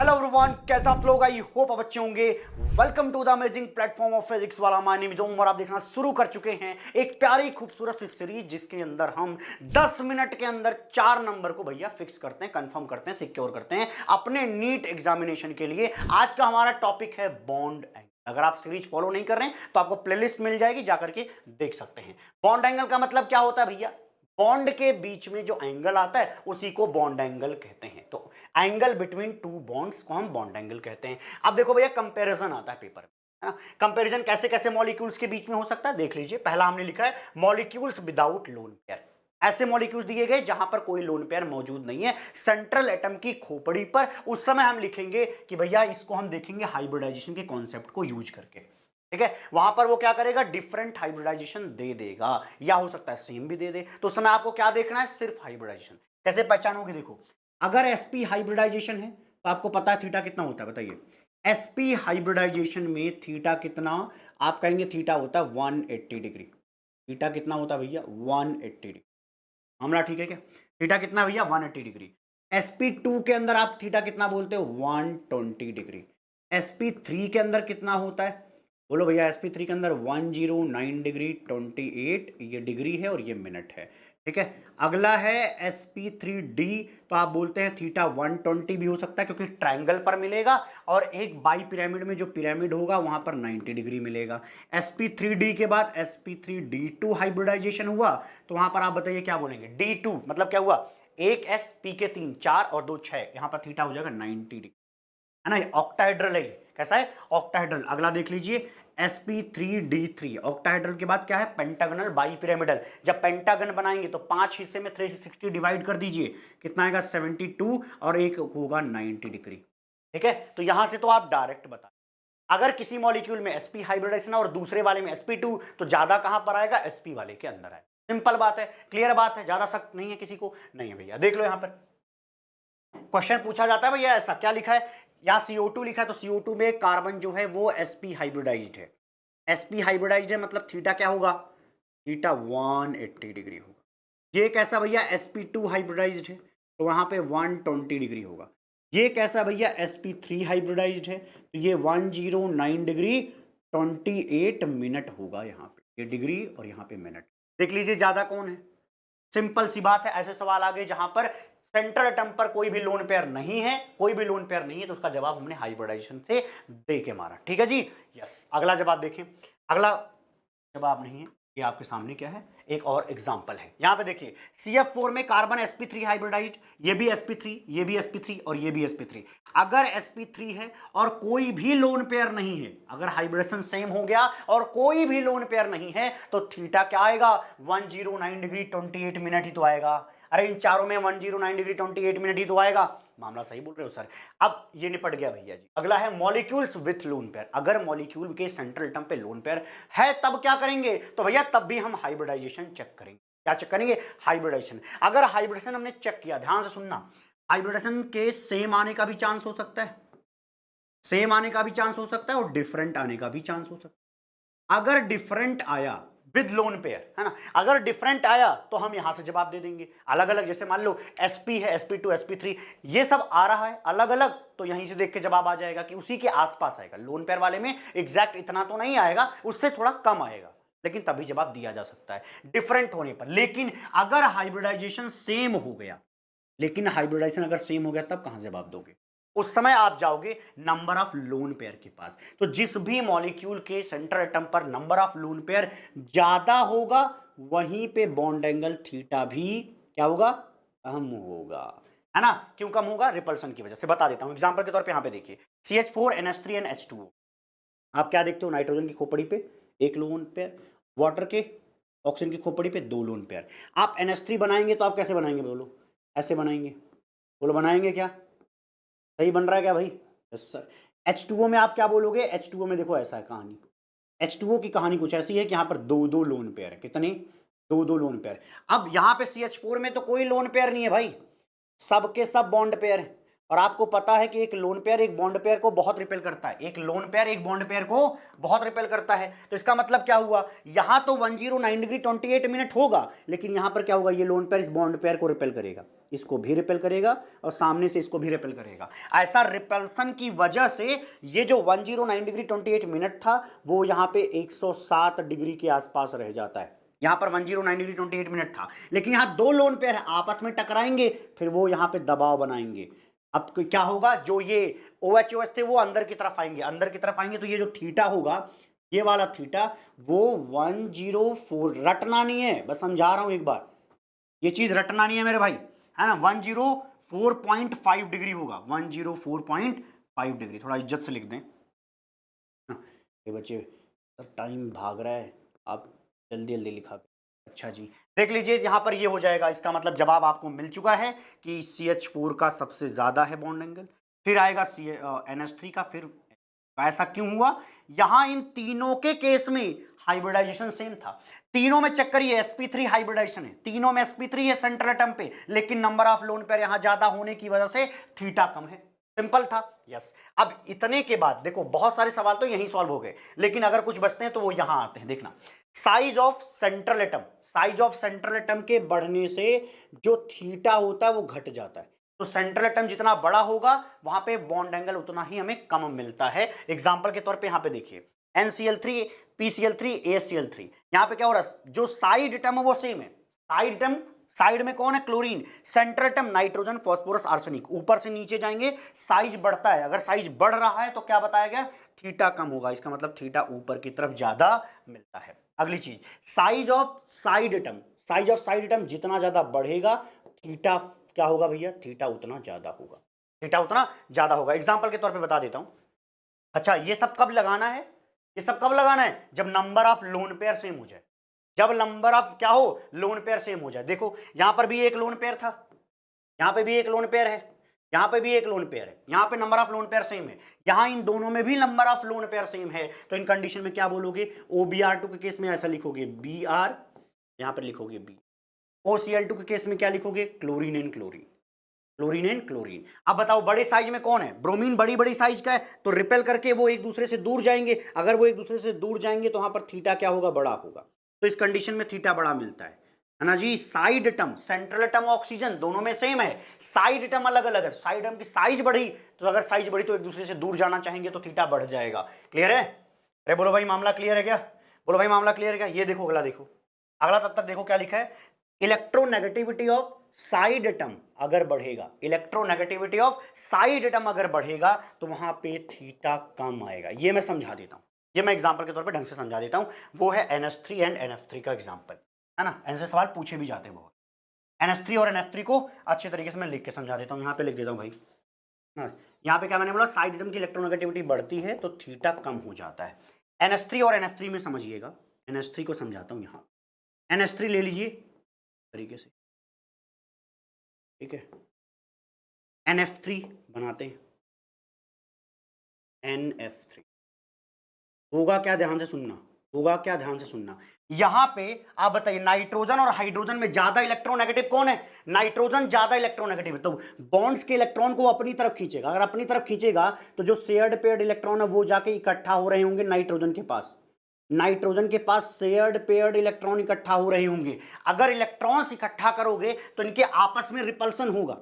Hello everyone, कैसे आप लोग? आई होप आप अच्छे होंगे। Welcome to the amazing platform of physics Wallah. My name is Umar. आप देखना शुरू कर चुके हैं एक प्यारी खूबसूरत सी सीरीज जिसके अंदर हम 10 मिनट के अंदर 4 नंबर को भैया फिक्स करते हैं, कंफर्म करते हैं, सिक्योर करते हैं अपने नीट एग्जामिनेशन के लिए। आज का हमारा टॉपिक है बॉन्ड एंगल। अगर आप सीरीज फॉलो नहीं कर रहे हैं तो आपको प्लेलिस्ट मिल जाएगी, जाकर के देख सकते हैं। बॉन्ड एंगल का मतलब क्या होता है भैया? बॉन्ड के बीच में जो एंगल आता है उसी को बॉन्ड एंगल कहते हैं। तो एंगल बिटवीन टू बॉन्ड्स को हम बॉन्ड एंगल कहते हैं। अब देखो भैया, कंपैरिजन आता है पेपर में, है ना। कंपैरिजन कैसे कैसे मॉलिक्यूल्स के बीच में हो सकता है, देख लीजिए। पहला हमने लिखा है मॉलिक्यूल्स विदाउट लोन पेयर। ऐसे मॉलिक्यूल्स दिए गए जहां पर कोई लोन पेयर मौजूद नहीं है सेंट्रल एटम की खोपड़ी पर। उस समय हम लिखेंगे कि भैया इसको हम देखेंगे हाइब्रिडाइजेशन के कॉन्सेप्ट को यूज करके। ठीक है, वहां पर वो क्या करेगा, डिफरेंट हाइब्रिडाइजेशन दे देगा, या हो सकता है सेम भी दे दे। तो उस समय आपको क्या देखना है, सिर्फ हाइब्रिडाइजेशन। कैसे पहचानोगे? देखो, अगर sp हाइब्रिडाइजेशन है तो आपको पता है थीटा कितना होता है, बताइए। sp हाइब्रिडाइजेशन में थीटा कितना? आप कहेंगे थीटा होता है 180 डिग्री। थीटा कितना होता है भैया? 180 डिग्री। मामला ठीक है क्या? थीटा कितना भैया? 180 डिग्री। sp2 के अंदर आप थीटा कितना बोलते हो? 120 डिग्री। sp3 के अंदर कितना होता है? बोलो भैया। sp3 के अंदर 109 डिग्री 28, ये डिग्री है और ये मिनट है। ठीक है, अगला है sp3d। तो आप बोलते हैं थीटा 120 भी हो सकता है क्योंकि ट्रायंगल पर मिलेगा, और एक बाई पिरामिड में जो पिरामिड होगा वहां पर 90 डिग्री मिलेगा। sp3d के बाद sp3d2 हाइब्रिडाइजेशन हुआ तो वहां पर आप बताइए क्या बोलेंगे? d2 मतलब क्या हुआ? एक s p के 3 4 और 2 6, यहां पर थीटा हो जाएगा 90 डिग्री, है ना। ये ऑक्टाहेड्रल है। कैसा है? ऑक्टाहेड्रल। अगला देख लीजिए sp3d3। ऑक्टाहेड्रल के बाद क्या है? Pentagonal bi pyramidal. जब पेंटागन बनाएंगे तो 5 हिस्से में 360 डिवाइड कर दीजिए, कितना आएगा? 72, और एक होगा 90 डिग्री। ठीक है, तो यहां से तो आप डायरेक्ट बता, अगर किसी मॉलिक्यूल में sp हाइब्रिडाइजेशन और दूसरे वाले में sp2, तो ज्यादा कहां पर आएगा? sp वाले के अंदर आएगा। सिंपल बात है, क्लियर बात है, ज्यादा सख्त नहीं है, किसी को नहीं है भैया। देख लो यहां पर क्वेश्चन पूछा जाता है भैया, ऐसा क्या लिखा है? यहाँ CO2 लिखा है तो CO2 में कार्बन जो है वो sp हाइब्रिडाइज्ड है। sp हाइब्रिडाइज्ड है मतलब थीटा क्या होगा? थीटा 180 डिग्री होगा। ये कैसा भैया? sp2 हाइब्रिडाइज्ड है तो वहां पे 120 डिग्री होगा। ये कैसा भैया? sp3 हाइब्रिडाइज्ड है तो ये 109 डिग्री 28 मिनट होगा। यहाँ पे ये डिग्री और यहाँ पे मिनट। देख लीजिए ज्यादा कौन है। सिंपल सी बात है। ऐसे सवाल आ गए जहां पर सेंट्रल एटम पर कोई भी लोन पेयर नहीं है, कोई भी लोन पेयर नहीं है, तो उसका जवाब हमने हाइब्रिडाइजेशन से दे के मारा। ठीक है जी, यस। अगला जवाब देखें। अगला जवाब नहीं है, ये आपके सामने क्या है, एक और एग्जांपल है। यहां पे देखिए CF4 में कार्बन sp3 हाइब्रिडाइज्ड, ये भी sp3, ये भी sp3 और ये भी sp3। अगर sp3 है और कोई भी लोन पेयर नहीं है, अगर हाइब्रिडेशन सेम हो गया और कोई भी लोन पेयर नहीं है, तो थीटा क्या आएगा? 109 डिग्री 28 मिनट ही तो आएगा। अरे इन चारों में 109 डिग्री 28 मिनट ही तो आएगा। मामला सही बोल रहे हो सर। अब ये निपट गया भैया जी। अगला है मॉलिक्यूल्स विथ लोन पेयर। अगर मॉलिक्यूल के सेंट्रल एटम पे लोन पेयर है तब क्या करेंगे? तो भैया तब भी हम हाइब्रिडाइजेशन चेक करेंगे। क्या चेक करेंगे? हाइब्रिडाइजेशन। अगर हाइब्रिडेशन हमने चेक किया, ध्यान से सुनना, हाइब्रिडेशन के सेम आने का भी चांस हो सकता है, सेम आने का भी चांस हो सकता है, और डिफरेंट आने का भी चांस हो सकता है। अगर डिफरेंट आया विद लोन पेयर, है ना, अगर डिफरेंट आया तो हम यहां से जवाब दे देंगे अलग अलग। जैसे मान लो sp है, sp2, sp3, ये सब आ रहा है अलग अलग, तो यहीं से देख के जवाब आ जाएगा कि उसी के आसपास आएगा। लोन पेयर वाले में एग्जैक्ट इतना तो नहीं आएगा, उससे थोड़ा कम आएगा, लेकिन तभी जवाब दिया जा सकता है डिफरेंट होने पर। लेकिन अगर हाइब्रिडाइजेशन सेम हो गया, लेकिन हाइब्रिडाइजेशन अगर सेम हो गया तब कहां जवाब दोगे? उस समय आप जाओगे नंबर ऑफ लोन पेयर के पास। तो जिस भी मॉलिक्यूल के सेंट्रल एटम पर नंबर ऑफ लोन पेयर ज्यादा होगा, वहीं पे बॉन्ड एंगल थीटा भी क्या होगा? कम होगा, है ना। क्यों कम होगा? रिपल्सन की वजह से। बता देता हूं एग्जांपल के तौर पे। यहां पे देखिए CH4 NH3 एंड H2O। आप क्या देखते हो? नाइट्रोजन की खोपड़ी पे एक लोन पेयर, वाटर के ऑक्सीजन की खोपड़ी पे 2 लोन पेयर। आप NH3 बनाएंगे तो आप कैसे बनाएंगे? बोलो, ऐसे बनाएंगे। बोलो, बनाएंगे क्या? सही बन रहा है क्या भाई? Yes sir. H2O में आप क्या बोलोगे? H2O में देखो ऐसा है कहानी। H2O की कहानी कुछ ऐसी है कि यहाँ पर 2-2 लोन पेयर है। कितने? 2-2 लोन पेयर। अब यहाँ पे CH4 में तो कोई लोन पेयर नहीं है भाई, सब के सब बॉन्ड पेयर है। और आपको पता है कि एक लोन पेयर एक बॉन्ड पेयर को बहुत रिपेल करता है, एक लोन पेयर एक बॉन्ड पेयर को बहुत रिपेल करता है। तो इसका मतलब क्या हुआ, यहां तो 109 डिग्री 28 मिनट होगा, लेकिन यहां पर क्या होगा, ये लोन पेयर इस बॉन्ड पेयर को रिपेल करेगा, इसको भी रिपेल करेगा और सामने से इसको भी रिपेल करेगा। ऐसा रिपल्सन की वजह से ये जो 109 डिग्री 28 मिनट था वो यहां पे 107 डिग्री के आसपास रह जाता है। यहां पर 109 डिग्री 28 मिनट था, लेकिन यहां दो लोन पेयर है, आपस में टकराएंगे, फिर वो यहां पे दबाव बनाएंगे। अब क्या होगा, जो ये OH थे वो अंदर की तरफ आएंगे, अंदर की तरफ आएंगे तो ये जो थीटा होगा, ये वाला थीटा, वो 104, रटना नहीं है, बस समझा रहा हूं एक बार, ये चीज रटना नहीं है मेरे भाई, है ना, 104.5 डिग्री होगा, 104.5 डिग्री। थोड़ा इज्जत से लिख दें। ये बच्चे सर टाइम भाग रहा है, आप जल्दी जल्दी लिखा कर। अच्छा जी, देख लीजिए यहाँ पर ये हो जाएगा, इसका मतलब जवाब आपको मिल चुका है कि CH4 का सबसे ज्यादा है बॉन्ड एंगल, फिर आएगा NH3 का, फिर ऐसा क्यों हुआ, यहां इन तीनों के केस में हाइब्रिडाइजेशन सेम था, तीनों में चक्कर ये sp3 हाइब्रिडाइजेशन है, तीनों में sp3 है सेंट्रल एटम पे, लेकिन नंबर ऑफ लोन पेयर यहां ज्यादा होने की वजह से थीटा कम है। सिंपल था, यस। अब इतने के बाद देखो, बहुत सारे सवाल तो यहीं सॉल्व हो गए, लेकिन अगर कुछ बचते हैं तो वो यहां आते हैं, देखना। Size of central atom, size of central atom के बढ़ने से जो थीटा होता है वो घट जाता है, तो सेंट्रल एटम जितना बड़ा होगा वहां पे बॉन्ड एंगल उतना ही हमें कम मिलता है। एग्जांपल के तौर पे यहां पे देखिए, NCl3 PCl3 ASCl3, यहां पे क्या हो रहा है, जो साइड एटम है वो सेम है, साइड एटम, साइड में कौन है, chlorine, central atom nitrogen phosphorus arsenic, ऊपर से नीचे जाएंगे साइज बढ़ता है, अगर साइज बढ़ रहा है तो क्या बताया गया, थीटा कम होगा, इसका मतलब थीटा ऊपर की तरफ ज्यादा मिलता है। अगली चीज, size of side atom, size of side atom जितना ज्यादा बढ़ेगा थीटा क्या होगा भैया, थीटा उतना ज्यादा होगा, थीटा उतना ज्यादा होगा। एग्जांपल के तौर पे बता देता हूं। अच्छा, ये सब कब लगाना है, ये सब कब लगाना है, जब number of lone pair same हो जाए, जब नंबर ऑफ क्या हो, लोन पेयर सेम हो जाए। देखो यहां पर भी एक लोन पेयर था, यहां पे भी एक लोन पेयर है, यहां पे भी एक लोन पेयर है, यहां पे number of lone pair same है, यहां इन दोनों में भी number of lone pair same है, तो इन कंडीशन में क्या बोलोगे, OBr2 के केस में ऐसा लिखोगे Br, यहां पर लिखोगे B, OCl2 के केस में क्या लिखोगे, chlorine and chlorine, chlorine and chlorine. अब बताओ बड़े साइज में कौन है, ब्रोमीन बड़ी बड़ी साइज का है, तो रिपेल करके वो एक दूसरे से दूर जाएंगे, अगर वो एक दूसरे से दूर जाएंगे तो वहां पर थीटा क्या होगा, बड़ा होगा, तो इस कंडीशन में थीटा बड़ा मिलता है ना जी। Side atom, central atom, oxygen दोनों में सेम है, साइड एटम अलग अलग है, साइड एटम की साइज बढ़ी, तो अगर साइज बढ़ी तो एक दूसरे से दूर जाना चाहेंगे तो थीटा बढ़ जाएगा। क्लियर है, अरे बोलो भाई मामला क्लियर है क्या, बोलो भाई मामला क्लियर है क्या। ये देखो अगला, देखो अगला, तब तक देखो क्या लिखा है, इलेक्ट्रोनेगेटिविटी ऑफ साइड एटम अगर बढ़ेगा, इलेक्ट्रोनेगेटिविटी ऑफ साइड एटम अगर बढ़ेगा तो वहां पे थीटा कम आएगा। ये मैं समझा देता हूं, ये मैं एग्जांपल के तौर पे ढंग से समझा देता हूं, वो है NH3 एंड NF3 का एग्जांपल, है ना, इनसे सवाल पूछे भी जाते हैं बहुत। NH3 और NF3 को अच्छे तरीके से मैं लिख के समझा देता हूं, यहां पे लिख देता हूं भाई, यहां पे क्या मैंने बोला, साइड एटम की इलेक्ट्रोनेगेटिविटी बढ़ती है तो थीटा कम हो जाता है। NH3 और NF3 में समझिएगा, NH3 को समझाता हूं, यहां NH3 ले लीजिए तरीके से, ठीक है, NF3 बनाते हैं, NF3 होगा क्या, ध्यान से सुनना, होगा क्या, ध्यान से सुनना। यहां पे आप बताइए, नाइट्रोजन और हाइड्रोजन में ज्यादा इलेक्ट्रोनेगेटिव कौन है, नाइट्रोजन ज्यादा इलेक्ट्रोनेगेटिव है, तो बॉन्ड्स के इलेक्ट्रॉन को अपनी तरफ खींचेगा, अगर अपनी तरफ खींचेगा तो जो शेयर्ड पेयर्ड इलेक्ट्रॉन है वो जाके इकट्ठा हो रहे होंगे नाइट्रोजन के पास, नाइट्रोजन के पास शेयर्ड पेयर्ड इलेक्ट्रॉन इकट्ठा हो रहे होंगे। अगर इलेक्ट्रॉन्स इकट्ठा करोगे तो इनके आपस में रिपल्सन होगा,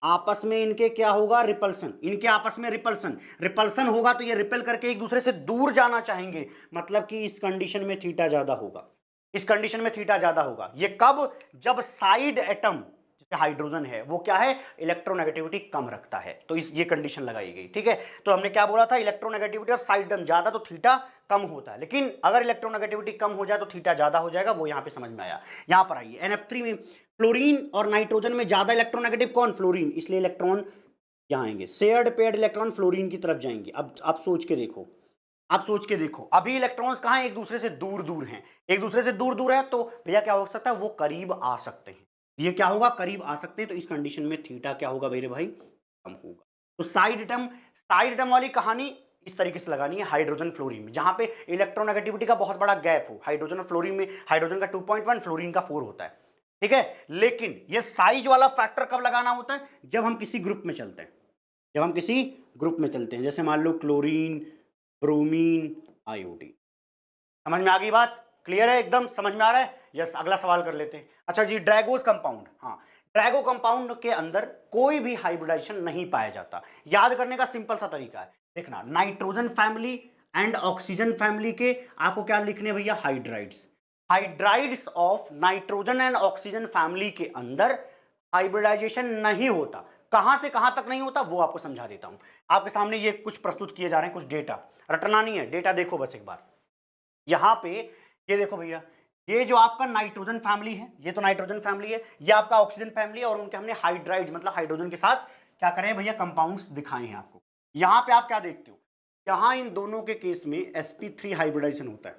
आपस में इनके क्या होगा, रिपल्सन, इनके आपस में रिपल्सन, रिपल्सन होगा तो ये रिपेल करके एक दूसरे से दूर जाना चाहेंगे, मतलब कि इस कंडीशन में थीटा ज्यादा होगा, इस कंडीशन में थीटा ज्यादा होगा। ये कब, जब साइड एटम जैसे हाइड्रोजन है वो क्या है, इलेक्ट्रोनेगेटिविटी कम रखता है, तो इस ये कंडीशन लगाई गई, ठीक है। तो हमने क्या बोला था, इलेक्ट्रोनेगेटिविटी ऑफ साइड एटम ज्यादा तो थीटा कम होता है, लेकिन अगर इलेक्ट्रोनेगेटिविटी कम हो जाए तो थीटा ज्यादा हो जाएगा, वो यहां पे समझ में आया। यहां पर आइए, NF3 में फ्लोरीन और नाइट्रोजन में ज्यादा इलेक्ट्रोनेगेटिव कौन, फ्लोरीन, इसलिए इलेक्ट्रॉन यहां आएंगे, शेयर्ड पेयर्ड इलेक्ट्रॉन फ्लोरीन की तरफ जाएंगे। अब आप सोच के देखो, आप सोच के देखो, अभी इलेक्ट्रॉन्स कहां हैं, एक दूसरे से दूर दूर हैं, एक दूसरे से दूर दूर है, तो भैया क्या हो सकता है, वो करीब आ सकते हैं, ये क्या होगा, करीब आ सकते हैं, तो इस कंडीशन में थीटा क्या होगा मेरे भाई, कम होगा। तो साइड एटम वाली कहानी इस तरीके से लगानी है हाइड्रोजन फ्लोरीन में, जहां पे इलेक्ट्रोनेगेटिविटी का बहुत बड़ा गैप हो, हाइड्रोजन और फ्लोरीन में हाइड्रोजन का 2.1 फ्लोरीन का 4 होता है, ठीक है। लेकिन ये साइज वाला फैक्टर कब लगाना होता है, जब हम किसी ग्रुप में चलते हैं, जब हम किसी ग्रुप में चलते हैं, जैसे मान लो क्लोरीन, ब्रोमीन, आयोडीन। समझ में आ गई बात? क्लियर है? एकदम समझ में आ रहा है? यस, अगला सवाल कर लेते हैं। अच्छा जी, ड्रैगोस कंपाउंड। हाँ, ड्रैगो कंपाउंड के अंदर कोई भी हाइब्रिडाइजेशन नहीं पाया जाता। याद करने का सिंपल सा तरीका है, देखना, nitrogen family and oxygen family के आपको क्या लिखने भैया? Hydrides. Hydrides of nitrogen and oxygen family के अंदर हाइब्रिडाइजेशन नहीं होता। कहां से कहां तक नहीं होता वो आपको समझा देता हूं। आपके सामने ये कुछ प्रस्तुत किए जा रहे हैं, कुछ डेटा, रटना नहीं है, डेटा देखो बस एक बार। यहां पे ये देखो भैया, ये जो आपका नाइट्रोजन फैमिली है, ये तो नाइट्रोजन फैमिली है, ये आपका ऑक्सीजन फैमिली है, और उनके हमने हाइड्राइड मतलब हाइड्रोजन के साथ क्या करें भैया? कंपाउंड्स दिखाए हैं आपको। यहां पे आप क्या देखते हो? यहां इन दोनों के केस में sp3 हाइब्रिडाइजेशन होता है,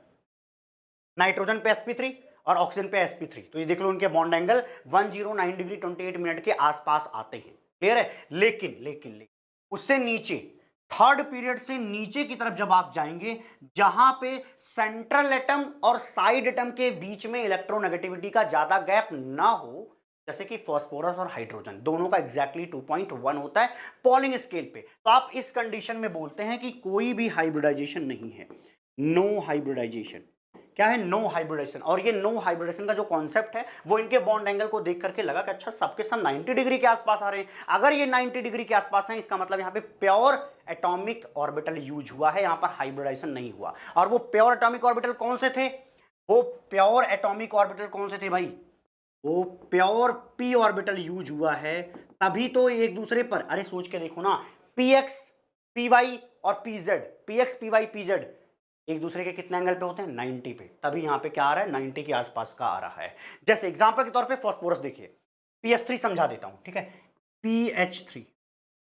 नाइट्रोजन पे sp3 और ऑक्सीजन पे sp3। तो ये देख लो, उनके बॉन्ड एंगल 109 डिग्री 28 मिनट के आसपास आते हैं। क्लियर है? लेकिन लेकिन लेकिन उससे नीचे, थर्ड पीरियड से नीचे की तरफ जब आप जाएंगे, जहां पे सेंट्रल एटम और साइड एटम के बीच में इलेक्ट्रोनेगेटिविटी का ज्यादा गैप ना हो, जैसे कि फास्फोरस और हाइड्रोजन, दोनों का एग्जैक्टली 2.1 होता है पॉलिंग स्केल पे, तो आप इस कंडीशन में बोलते हैं कि कोई भी हाइब्रिडाइजेशन नहीं है, नो हाइब्रिडाइजेशन। क्या है? No hybridization. और ये नो हाइब्रिडेशन का जो कॉन्सेप्ट है वो इनके बॉन्ड एंगल को देख करके लगा कि अच्छा सबके सब 90 डिग्री के आसपास आ रहे हैं। अगर ये 90 डिग्री के आसपास हैं, इसका मतलब यहाँ पे प्योर एटॉमिक ऑर्बिटल यूज हुआ है, यहाँ पर हाइब्रिडाइजेशन नहीं हुआ। और वो प्योर एटॉमिक ऑर्बिटल कौन से थे? वो प्योर एटॉमिक ऑर्बिटल कौन से थे भाई? वो प्योर पी ऑर्बिटल यूज हुआ है, तभी तो एक दूसरे पर, अरे सोच के देखो ना, पी एक्स पी वाई और P Z, P X P Y P Z एक दूसरे के कितने एंगल पे होते हैं? 90 पे। तभी यहां पे क्या आ रहा है? 90 के आसपास का आ रहा है। जैसे एग्जांपल के तौर पे फास्फोरस देखिए, पीएच3 समझा देता हूं, ठीक है? पीएच3,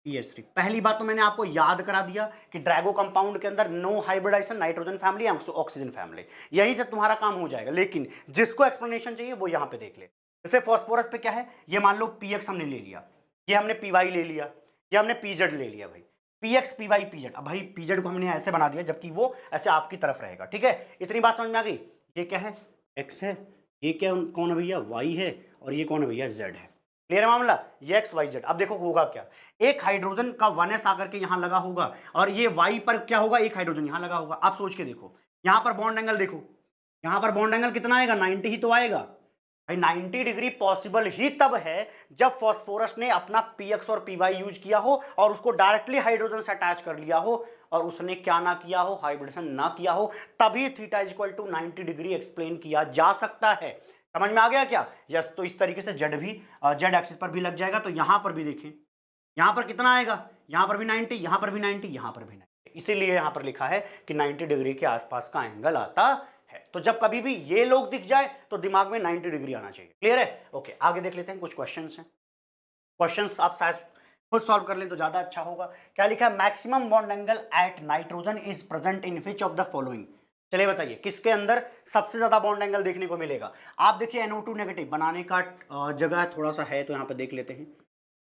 पीएच3, पहली बात तो मैंने आपको याद करा दिया कि ड्रैगो कंपाउंड के अंदर no hybridization, nitrogen family, oxygen family, यहीं से तुम्हारा काम हो जाएगा। लेकिन जिसको एक्सप्लेनेशन चाहिए वो यहां पे देख ले। जैसे फास्फोरस पे क्या है? ये मान लो पीएक्स हमने ले लिया, ये हमने पीवाई ले लिया, ये हमने पीजेड ले लिया भाई, P X P Y P Z. अब भाई पीजेड को हमने ऐसे बना दिया जबकि वो ऐसे आपकी तरफ रहेगा, ठीक है? इतनी बात समझ में आ गई? ये क्या है? एक्स है, ये क्या कौन है भैया? वाई है, और ये कौन है भैया? जेड है। क्लियर है मामला? ये एक्स वाई जेड। अब देखो होगा क्या, एक हाइड्रोजन का 1s आकर के यहां लगा होगा, और ये वाई पर क्या होगा? एक हाइड्रोजन यहां लगा होगा। आप सोच के देखो, यहां पर बॉन्ड एंगल देखो, यहां पर बॉन्ड एंगल कितना आएगा? 90 ही तो आएगा भाई। 90 डिग्री पॉसिबल ही तब है जब फास्फोरस ने अपना पीएक्स और पीवाई यूज किया हो और उसको डायरेक्टली हाइड्रोजन से अटैच कर लिया हो, और उसने क्या ना किया हो? हाइब्रिडेशन ना किया हो, तभी theta is equal to 90 degree explain किया जा सकता है। समझ में आ गया क्या? यस। तो इस तरीके से जेड भी, जेड एक्सिस पर भी लग जाएगा। तो यहां पर भी देखें, यहां पर कितना आएगा? यहां पर भी 90, यहां पर भी 90, यहां पर भी 90। इसीलिए यहां पर लिखा है कि 90 डिग्री के आसपास का एंगल आता है। तो जब कभी भी ये लोग दिख जाए तो दिमाग में 90 डिग्री आना चाहिए। क्लियर है? ओके, आगे देख लेते हैं। कुछ क्वेश्चंस हैं, क्वेश्चंस आप शायद खुद सॉल्व कर लें तो ज्यादा अच्छा होगा। क्या लिखा है? Maximum bond angle at nitrogen is present in which of the following. चलिए बताइए, किसके अंदर सबसे ज्यादा बॉन्ड एंगल देखने को मिलेगा? आप देखिए, NO2 नेगेटिव बनाने का जगह थोड़ा सा है, तो यहां पर देख लेते हैं।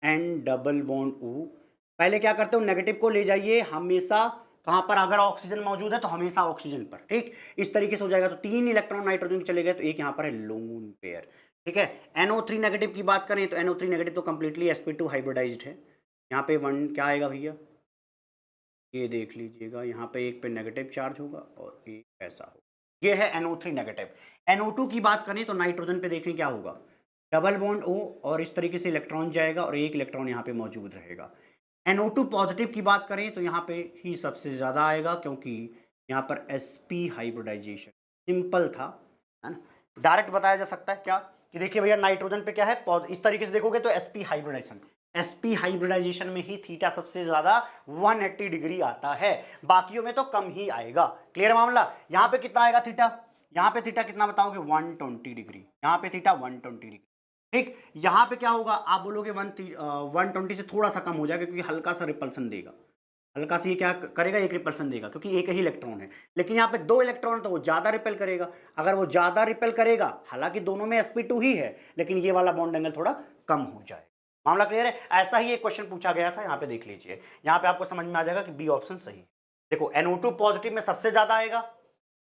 एन डबल बॉन्ड ओ, पहले क्या करते हो? नेगेटिव को ले जाइए हमेशा कहां पर? अगर ऑक्सीजन मौजूद है तो हमेशा ऑक्सीजन पर, ठीक? इस तरीके से हो जाएगा। तो 3 इलेक्ट्रॉन नाइट्रोजन चले गए, तो एक यहां पर है लोन पेयर, ठीक है? NO3 नेगेटिव की बात करें तो NO3 नेगेटिव तो कंप्लीटली sp2 हाइब्रिडाइज्ड है। यहाँ पे 1 क्या आएगा भैया? ये देख लीजिएगा, यहाँ पे एक पे नेगेटिव चार्ज होगा और एक ऐसा होगा। ये है NO3 नेगेटिव। NO2 की बात करें तो नाइट्रोजन पे देखें क्या होगा? डबल बॉन्ड O, और इस तरीके से इलेक्ट्रॉन जाएगा और एक इलेक्ट्रॉन यहाँ पे मौजूद रहेगा। NO2 पॉजिटिव की बात करें तो यहाँ पे ही सबसे ज़्यादा आएगा, क्योंकि यहाँ पर sp हाइब्रिडाइजेशन सिंपल था, है ना? डायरेक्ट बताया जा सकता है क्या कि देखिए भैया, नाइट्रोजन पे क्या है? इस तरीके से देखोगे तो sp हाइब्रिडाइजेशन, sp हाइब्रिडाइजेशन में ही थीटा सबसे ज्यादा 180 डिग्री आता है, बाकियों में तो कम ही आएगा। क्लियर मामला? यहाँ पे कितना आएगा थीटा? यहाँ पे थीटा कितना बताओगे? 120 डिग्री। यहाँ पे थीटा 120 डिग्री, ठीक? यहाँ पे क्या होगा? आप बोलोगे 120 से थोड़ा सा कम हो जाएगा, क्योंकि हल्का सा रिपल्सन देगा। हल्का सा ये क्या करेगा? एक रिपल्सन देगा, क्योंकि एक ही इलेक्ट्रॉन है। लेकिन यहाँ पे 2 इलेक्ट्रॉन तो वो ज्यादा रिपेल करेगा। अगर वो ज्यादा रिपेल करेगा, हालांकि दोनों में sp2 ही है, लेकिन ये वाला बॉन्ड एंगल थोड़ा कम हो जाएगा। मामला क्लियर है? ऐसा ही एक क्वेश्चन पूछा गया था, यहाँ पे देख लीजिए। यहाँ पे आपको समझ में आ जाएगा कि बी ऑप्शन सही है। देखो, NO2 पॉजिटिव में सबसे ज्यादा आएगा,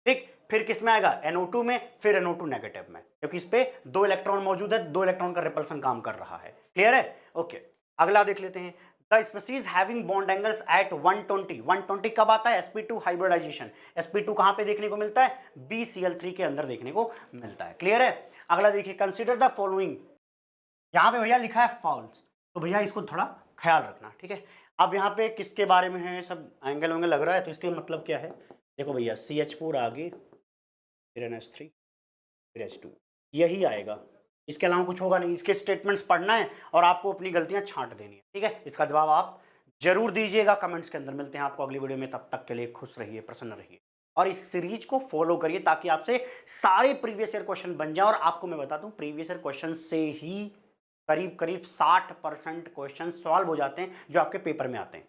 ठीक? फिर किस में आएगा? NO2 में, फिर NO2 नेगेटिव में, क्योंकि इस पे 2 इलेक्ट्रॉन मौजूद है, 2 इलेक्ट्रॉन का रिपल्सन काम कर रहा है। क्लियर है? ओके, अगला देख लेते हैं। The species having bond angles eight 120, 120 कब आता है? sp2 hybridisation. sp2 कहां पे देखने को मिलता है? BCl3 के अंदर देखने को मिलता है। क्लियर है? अगला देखिए, कंसीडर द फॉलोइंग, यहां पे भैया लिखा है फॉल्स, तो भैया इसको थोड़ा ख्याल रखना, ठीक है। अब यहाँ पे किसके बारे में है, सब एंगल वैंगल लग रहा है, तो इसके मतलब क्या है? देखो भैया, CH4 आगे, फिर NH3, फिर H2, यही आएगा, इसके अलावा कुछ होगा नहीं। इसके स्टेटमेंट्स पढ़ना है और आपको अपनी गलतियां छांट देनी है, ठीक है। इसका जवाब आप जरूर दीजिएगा कमेंट्स के अंदर। मिलते हैं आपको अगली वीडियो में, तब तक के लिए खुश रहिए, प्रसन्न रहिए और इस सीरीज को फॉलो करिए ताकि आपसे सारे प्रीवियस ईयर क्वेश्चन बन जाए। और आपको मैं बता दूं, प्रीवियस ईयर क्वेश्चन से ही करीब करीब 60% क्वेश्चन सॉल्व हो जाते हैं जो आपके पेपर में आते हैं।